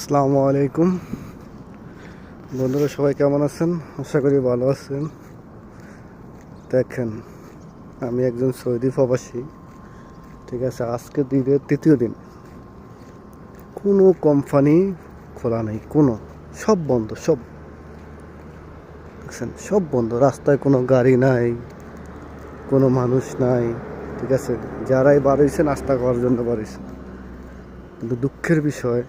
আসসালামু আলাইকুম বন্ধুরা, সবাই কেমন আছেন? আশা করি ভালো আছেন। দেখেন, আমি একজন সৌদি প্রবাসী, ঠিক আছে। আজকে দিনের তৃতীয় দিন, কোনো কোম্পানি খোলা নেই, সব বন্ধ, সব দেখছেন, সব বন্ধ। রাস্তায় কোনো গাড়ি নাই, কোনো মানুষ নাই, ঠিক আছে। যারাই বাড়িয়েছে নাস্তা করার জন্য বাড়িয়েছে, কিন্তু দুঃখের বিষয়,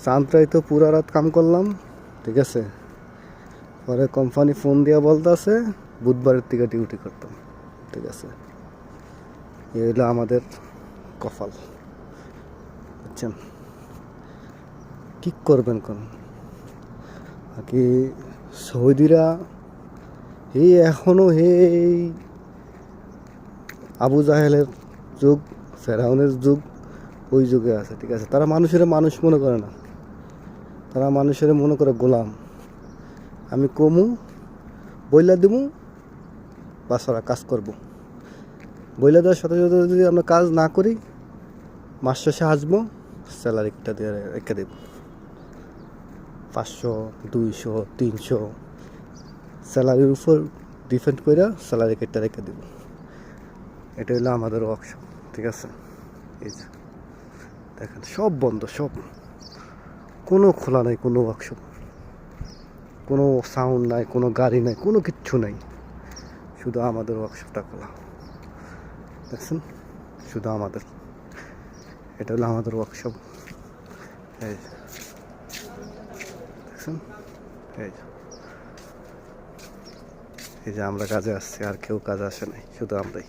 চাঁদরাই তো পুরা রাত কাম করলাম, ঠিক আছে। পরে কোম্পানি ফোন দিয়ে বলতেছে বুধবারের থেকে ডিউটি করতাম, ঠিক আছে। এই হলো আমাদের কপাল, বুঝছেন। কি করবেন কোন কি সৌদিরা এখনো এই আবু জাহেলের যুগ, ফেরাউনের যুগ, ওই যুগে আছে, ঠিক আছে। তারা মানুষের মানুষ মনে করে না, তারা মানুষের মনে করে গোলাম। আমি কমু বইলা দিব, বাসারা কাজ করব। বইলা দেওয়ার সাথে সাথে যদি আমরা কাজ না করি, মাস শেষে আসবো, স্যালারিটা দিয়ে রেখে দেব 500, 200, 300 স্যালারির উপর ডিপেন্ড করে স্যালারি কেটে রেখে দেব। এটা হলো আমাদের ওয়ার্কশপ, ঠিক আছে। এই যে দেখেন, সব বন্ধ, সব, কোনো খোলা নাই, কোনো ওয়ার্কশপ, কোনো সাউন্ড নাই, কোনো গাড়ি নাই, কোনো কিচ্ছু নাই, শুধু আমাদের ওয়ার্কশপটা খোলা, দেখছেন, শুধু আমাদের। এটা হলো আমাদের ওয়ার্কশপ, এই দেখছেন, এই যে আমরা কাজে আসছি, আর কেউ কাজে আসে নাই, শুধু আমরাই।